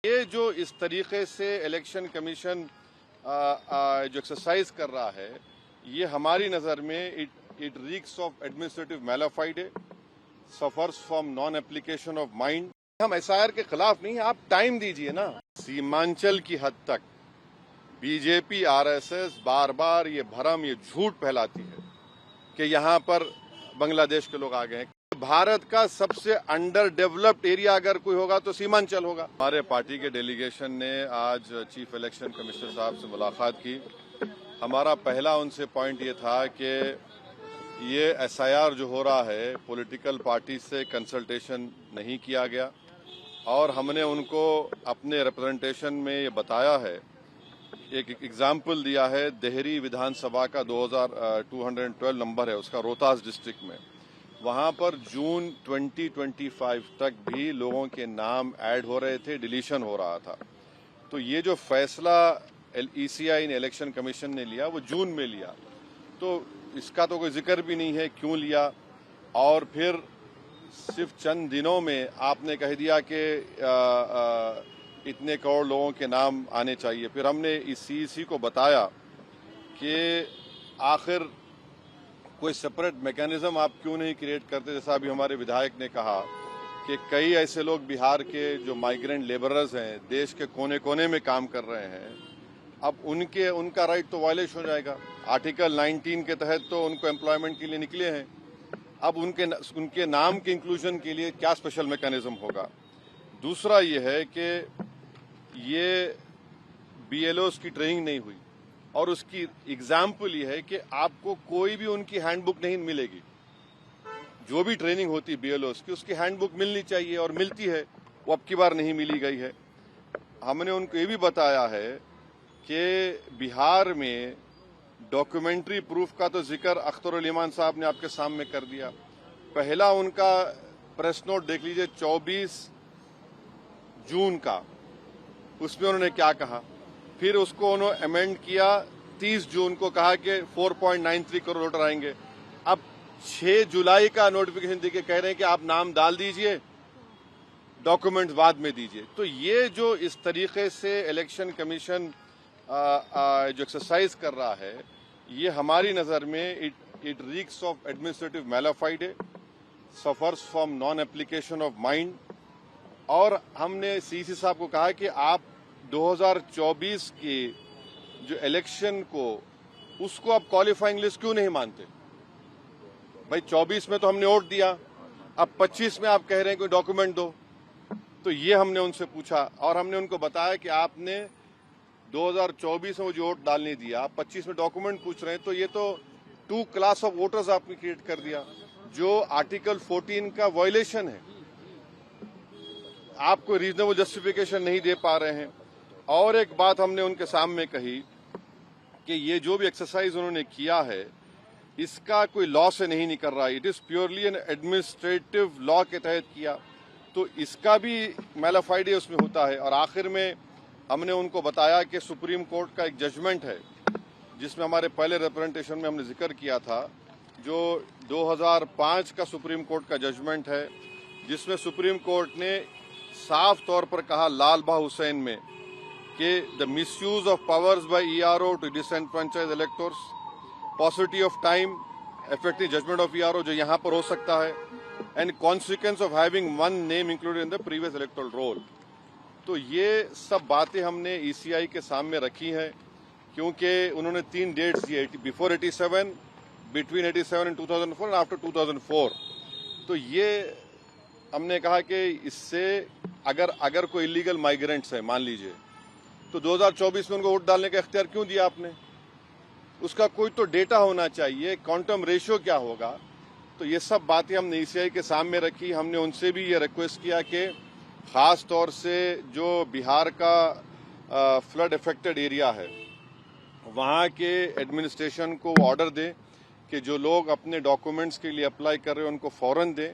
ये जो इस तरीके से इलेक्शन कमीशन जो एक्सरसाइज कर रहा है, ये हमारी नज़र में it reeks of administrative malafide, suffers from non application of mind. हम एसआईआर के खिलाफ नहीं है, आप टाइम दीजिए ना। सीमांचल की हद तक बीजेपी आरएसएस बार बार ये भरम, ये झूठ फैलाती है कि यहाँ पर बांग्लादेश के लोग आ गए हैं। भारत का सबसे अंडर डेवलप्ड एरिया अगर कोई होगा तो सीमांचल होगा। हमारे पार्टी के डेलीगेशन ने आज चीफ इलेक्शन कमिश्नर साहब से मुलाकात की। हमारा पहला उनसे पॉइंट ये था कि ये एसआईआर जो हो रहा है, पॉलिटिकल पार्टी से कंसल्टेशन नहीं किया गया, और हमने उनको अपने रिप्रेजेंटेशन में ये बताया है, एक एग्जाम्पल दिया है। देहरी विधानसभा का 2212 नंबर है उसका, रोहतास डिस्ट्रिक्ट में, वहां पर जून 2025 तक भी लोगों के नाम ऐड हो रहे थे, डिलीशन हो रहा था। तो ये जो फैसला ईसीआई ने, इलेक्शन कमीशन ने लिया, वो जून में लिया, तो इसका तो कोई जिक्र भी नहीं है क्यों लिया। और फिर सिर्फ चंद दिनों में आपने कह दिया कि इतने करोड़ लोगों के नाम आने चाहिए। फिर हमने इस सीईसी को बताया कि आखिर कोई सेपरेट मैकेनिज्म आप क्यों नहीं क्रिएट करते। जैसा अभी हमारे विधायक ने कहा कि कई ऐसे लोग बिहार के जो माइग्रेंट लेबरर्स हैं, देश के कोने कोने में काम कर रहे हैं, अब उनका राइट तो वायलेशन हो जाएगा। आर्टिकल 19 के तहत तो उनको एम्प्लॉयमेंट के लिए निकले हैं, अब उनके नाम के इंक्लूजन के लिए क्या स्पेशल मैकेनिज्म होगा। दूसरा ये है कि ये बीएलओस की ट्रेनिंग नहीं हुई, और उसकी एग्जाम्पल ये है कि आपको कोई भी उनकी हैंडबुक नहीं मिलेगी। जो भी ट्रेनिंग होती है बीएलओस की, उसकी हैंडबुक मिलनी चाहिए, और मिलती है, वो अब की बार नहीं मिली गई है। हमने उनको ये भी बताया है कि बिहार में डॉक्यूमेंट्री प्रूफ का तो जिक्र अख्तर ईमान साहब ने आपके सामने कर दिया। पहला उनका प्रेस नोट देख लीजिए 24 जून का, उसमें उन्होंने क्या कहा। फिर उसको उन्होंने अमेंड किया, 30 जून को कहा कि 4.93 करोड़ वोटर आएंगे। अब 6 जुलाई का नोटिफिकेशन देके कह रहे हैं कि आप नाम डाल दीजिए, डॉक्यूमेंट्स बाद में दीजिए। तो ये जो इस तरीके से इलेक्शन कमीशन जो एक्सरसाइज कर रहा है, ये हमारी नज़र में it reeks of administrative malafide, suffers from non application of mind. और हमने सीसी साहब को कहा कि आप 2024 के जो इलेक्शन को, उसको आप क्वालिफाइंग लिस्ट क्यों नहीं मानते। भाई 24 में तो हमने वोट दिया, अब 25 में आप कह रहे हैं कोई डॉक्यूमेंट दो। तो ये हमने उनसे पूछा, और हमने उनको बताया कि आपने 2024 में वो जो वोट डालने दिया, आप 25 में डॉक्यूमेंट पूछ रहे हैं, तो ये तो 2 क्लास ऑफ वोटर्स आपने क्रिएट कर दिया, जो आर्टिकल 14 का वायलेशन है। आप कोई रीजनेबल जस्टिफिकेशन नहीं दे पा रहे हैं। और एक बात हमने उनके सामने कही कि ये जो भी एक्सरसाइज उन्होंने किया है, इसका कोई लॉ से नहीं निकल रहा है, it is purely N administrative law के तहत किया, तो इसका भी मैलाफाइडे उसमें होता है। और आखिर में हमने उनको बताया कि सुप्रीम कोर्ट का एक जजमेंट है, जिसमें हमारे पहले रिप्रेजेंटेशन में हमने जिक्र किया था, जो 2005 का सुप्रीम कोर्ट का जजमेंट है, जिसमें सुप्रीम कोर्ट ने साफ तौर पर कहा लाल बहा हुसैन में कि the misuse of powers by ERO to disenfranchise electors, possibility of time effective judgment of ERO जो यहाँ पर हो सकता है, and consequence of having one name included in the previous electoral roll. तो ये सब बातें हमने ईसीआई के सामने रखी हैं, क्योंकि उन्होंने 3 डेट्स दिए, before 87, between 87 and 2004 and after 2004। तो ये हमने कहा कि इससे अगर कोई इलीगल माइग्रेंट्स है, मान लीजिए, तो 2024 में उनको वोट डालने का इख्तियार क्यों दिया आपने। उसका कोई तो डेटा होना चाहिए, क्वांटम रेशियो क्या होगा। तो ये सब बातें हमने ईसीआई के सामने रखी। हमने उनसे भी ये रिक्वेस्ट किया कि खास तौर से जो बिहार का फ्लड अफेक्टेड एरिया है, वहाँ के एडमिनिस्ट्रेशन को ऑर्डर दें कि जो लोग अपने डॉक्यूमेंट्स के लिए अप्लाई कर रहे हैं उनको फौरन दें।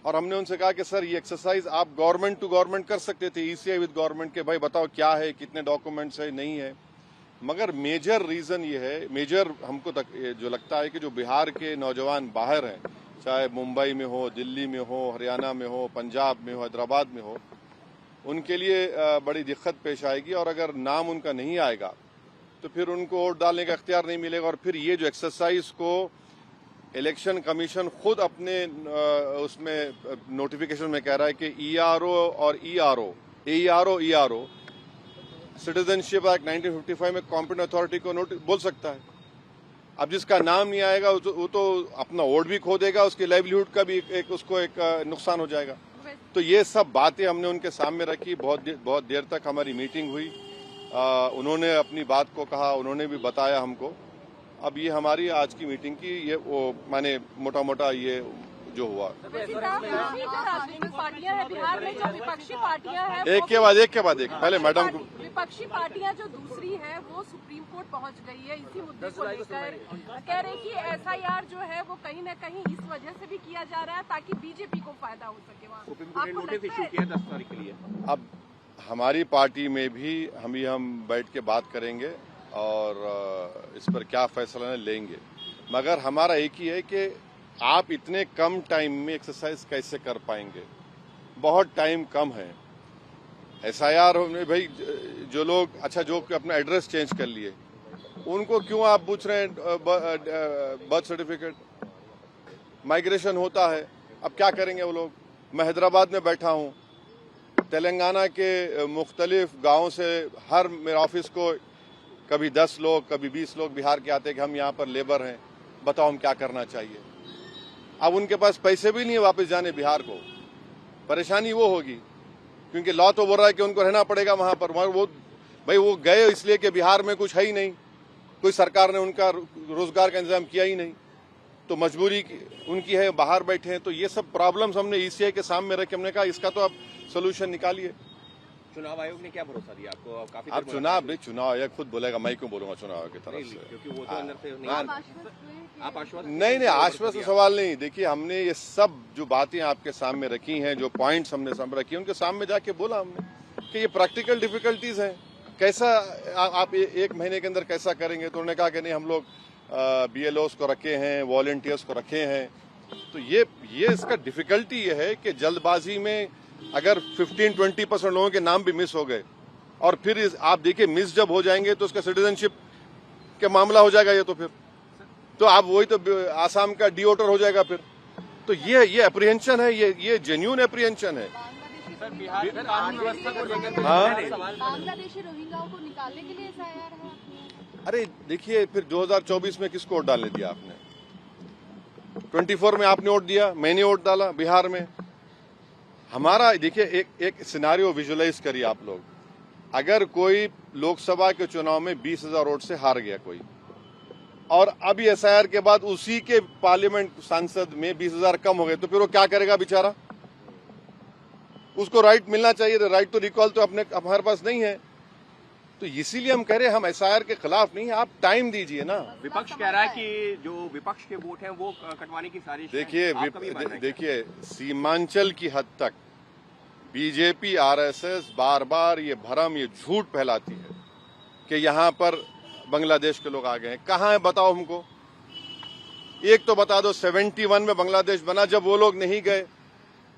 और हमने उनसे कहा कि सर, ये एक्सरसाइज आप गवर्नमेंट टू गवर्नमेंट कर सकते थे, ईसीआई विद गवर्नमेंट, के भाई बताओ क्या है, कितने डॉक्यूमेंट्स है, नहीं है। मगर मेजर रीजन ये है, मेजर हमको जो लगता है कि जो बिहार के नौजवान बाहर हैं, चाहे मुंबई में हो, दिल्ली में हो, हरियाणा में हो, पंजाब में हो, हैदराबाद में हो, उनके लिए बड़ी दिक्कत पेश आएगी। और अगर नाम उनका नहीं आएगा तो फिर उनको वोट डालने का इख्तियार नहीं मिलेगा। और फिर ये जो एक्सरसाइज को इलेक्शन कमीशन खुद अपने उसमें नोटिफिकेशन में कह रहा है कि ईआरओ और ईआरओ सिटीजनशिप एक्ट 1955 में कॉम्पिटेंट अथॉरिटी को बोल सकता है। अब जिसका नाम नहीं आएगा वो तो अपना वोट भी खो देगा, उसकी लाइवलीहुड का भी उसको एक नुकसान हो जाएगा। तो ये सब बातें हमने उनके सामने रखी। बहुत देर तक हमारी मीटिंग हुई। उन्होंने अपनी बात को कहा, उन्होंने भी बताया हमको। अब ये हमारी आज की मीटिंग की ये वो माने मोटा मोटा ये जो हुआ। राजनीतिक पार्टियां हैं बिहार में, जो विपक्षी पार्टियां हैं, एक के बाद एक पहले मैडम को। विपक्षी पार्टियां जो दूसरी है वो सुप्रीम कोर्ट पहुंच गई है इसी मुद्दे को लेकर। कह रहे कि एसआईआर जो है वो कहीं न कहीं इस वजह से भी किया जा रहा है ताकि बीजेपी को फायदा हो सके। वहाँ सुप्रीम कोर्ट ने नोटिस इशू किया 10 तारीख के लिए। अब हमारी पार्टी में भी हम बैठ के बात करेंगे और इस पर क्या फैसला लेंगे। मगर हमारा एक ही है कि आप इतने कम टाइम में एक्सरसाइज कैसे कर पाएंगे? बहुत टाइम कम है। एसआईआर में भाई जो लोग जो अपना एड्रेस चेंज कर लिए उनको क्यों आप पूछ रहे हैं बर्थ सर्टिफिकेट? माइग्रेशन होता है, अब क्या करेंगे वो लोग? मैं हैदराबाद में बैठा हूँ, तेलंगाना के मुख्तलिफ गाँव से हर मेरे ऑफिस को कभी 10 लोग कभी 20 लोग बिहार के आते हैं कि हम यहाँ पर लेबर हैं, बताओ हम क्या करना चाहिए। अब उनके पास पैसे भी नहीं है वापस जाने बिहार को। परेशानी वो होगी क्योंकि लॉ तो बोल रहा है कि उनको रहना पड़ेगा वहां पर। वो गए इसलिए कि बिहार में कुछ है ही नहीं, कोई सरकार ने उनका रोजगार का इंतजाम किया ही नहीं, तो मजबूरी उनकी है, बाहर बैठे हैं। तो ये सब प्रॉब्लम्स हमने ईसीआई के सामने रखे। हमने कहा इसका तो आप सोल्यूशन निकालिए। चुनाव आयोग ने क्या भरोसा दिया आपको? काफी आप चुनाव आयोग खुद बोलेगा, मैं क्यों बोलूंगा चुनाव आयोग की तरफ से? क्योंकि वो तो अंदर से आप आश्वस्त नहीं आश्वस्त सवाल नहीं। देखिए हमने ये सब जो बातें आपके सामने रखी हैं, जो पॉइंट्स हमने सामने रखी हैं, उनके सामने जाके बोला हमने कि ये प्रैक्टिकल डिफिकल्टीज हैं। कैसा आप एक महीने के अंदर कैसा करेंगे? तो उन्होंने कहा कि नहीं हम लोग बीएलओस को रखे हैं, वॉलंटियर्स को रखे हैं। तो ये इसका डिफिकल्टी ये है कि जल्दबाजी में अगर 15-20% लोगों के नाम भी मिस हो गए और फिर आप देखिए मिस जब हो जाएंगे तो उसका सिटीजनशिप का मामला हो जाएगा। ये तो आप वही तो आसाम का डिओटर हो जाएगा फिर। तो ये अप्रीहेंशन है, ये जेन्युइन अप्रीहेंशन है। बांग्लादेशी रोहिंग्याओं को निकालने के लिए एसआईआर है। अरे देखिए फिर 2024 में किसको वोट डालने दिया आपने? 24 में आपने वोट दिया, मैंने वोट डाला बिहार में। हमारा देखिए एक सिनारियो विजुअलाइज करिए आप लोग। अगर कोई लोकसभा के चुनाव में 20,000 वोट से हार गया कोई, और अभी एसआईआर के बाद उसी के पार्लियामेंट सांसद में 20,000 कम हो गए, तो फिर वो क्या करेगा बेचारा? उसको राइट मिलना चाहिए। राइट टू रिकॉल तो हमारे पास नहीं है। तो इसीलिए हम कह रहे हैं हम एसआईआर के खिलाफ नहीं है, आप टाइम दीजिए ना। विपक्ष कह रहा है कि जो विपक्ष के वोट हैं वो कटवाने की साजिश। देखिए सीमांचल की हद तक बीजेपी आरएसएस बार बार ये भ्रम ये झूठ फैलाती है कि यहाँ पर बांग्लादेश के लोग आ गए हैं। कहाँ है बताओ हमको? एक तो बता दो 71 में बांग्लादेश बना, जब वो लोग नहीं गए,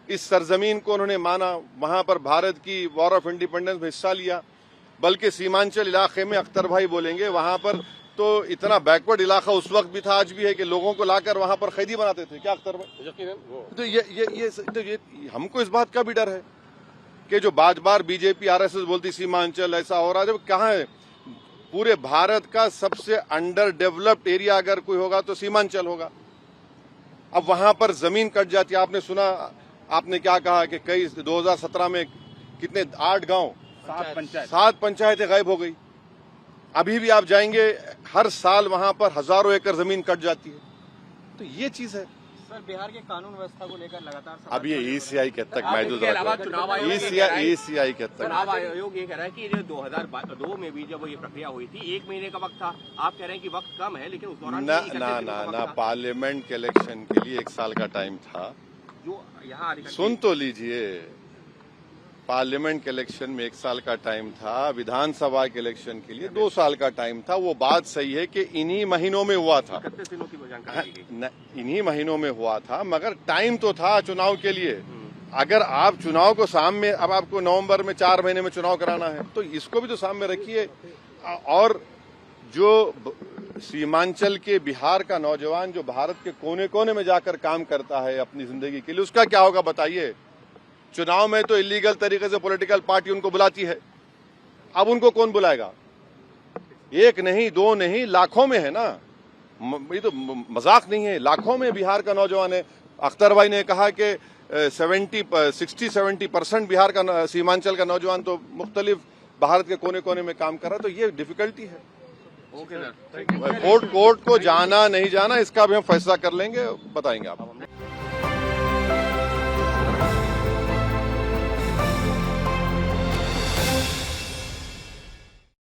इस सरजमीन को उन्होंने माना, वहां पर भारत की वॉर ऑफ इंडिपेंडेंस में हिस्सा लिया। बल्कि सीमांचल इलाके में अख्तर भाई बोलेंगे वहां पर तो इतना बैकवर्ड इलाका उस वक्त भी था, आज भी है, कि लोगों को लाकर वहां पर कैदी बनाते थे। क्या अख्तर भाई? तो ये हमको इस बात का भी डर है कि जो बार बीजेपी आरएसएस बोलती सीमांचल ऐसा हो रहा है, जब कहाँ है? पूरे भारत का सबसे अंडर डेवलप्ड एरिया अगर कोई होगा तो सीमांचल होगा। अब वहां पर जमीन कट जाती है। आपने सुना, आपने क्या कहा कि कई 2017 में कितने 8 गांव 7 पंचायतें गायब हो गई। अभी भी आप जाएंगे हर साल वहां पर हजारों एकड़ जमीन कट जाती है। तो ये चीज है सर। बिहार के कानून व्यवस्था को लेकर लगातार अब ये ईसीआई के तक मैं जो चुनाव आयोग ईसीआई के तक चुनाव आयोग ये कह रहा है कि 2002 में भी जब ये प्रक्रिया हुई थी 1 महीने का वक्त था। आप कह रहे हैं कि वक्त कम है, लेकिन उस दौरान ना पार्लियामेंट के इलेक्शन के लिए 1 साल का टाइम था। जो यहाँ सुन तो लीजिए, पार्लियामेंट के इलेक्शन में 1 साल का टाइम था, विधानसभा के इलेक्शन के लिए 2 साल का टाइम था। वो बात सही है कि इन्हीं महीनों में हुआ था, 31 दिनों की जानकारी दी गई। इन्हीं महीनों में हुआ था, मगर टाइम तो था चुनाव के लिए। अगर आप चुनाव को सामने, अब आपको नवंबर में 4 महीने में चुनाव कराना है तो इसको भी तो सामने रखिए। और जो सीमांचल के बिहार का नौजवान जो भारत के कोने कोने में जाकर काम करता है अपनी जिंदगी के लिए, उसका क्या होगा बताइए। चुनाव में तो इलीगल तरीके से पॉलिटिकल पार्टी उनको बुलाती है, अब उनको कौन बुलाएगा? 1 नहीं 2 नहीं, लाखों में है ना, ये तो मजाक नहीं है, लाखों में बिहार का नौजवान है। अख्तर भाई ने कहा कि 60-70% बिहार का सीमांचल का नौजवान तो मुख्तलिफ भारत के कोने कोने में काम कर रहा है, तो ये डिफिकल्टी है। ओके सर, कोर्ट को जाना नहीं जाना इसका भी हम फैसला कर लेंगे, बताएंगे आप।